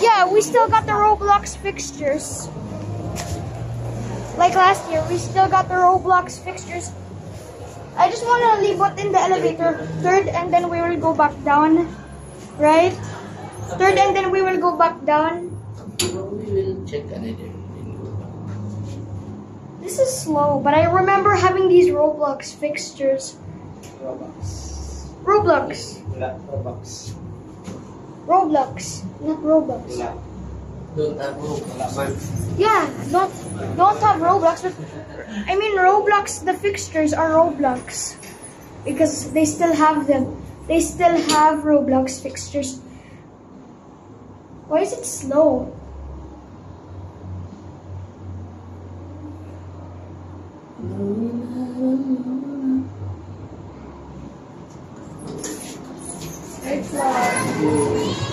Yeah, we still got the Roblox fixtures. Like last year, we still got the Roblox fixtures. I just want to leave what in the elevator. Third, and then we will go back down. Right? Third, and then we will go back down. We will check another. This is slow, but I remember having these Roblox fixtures. Roblox. Roblox. Roblox, not Roblox. Don't have Roblox. Yeah, don't have Roblox. But I mean Roblox. The fixtures are Roblox because they still have them. They still have Roblox fixtures. Why is it slow? It's slow.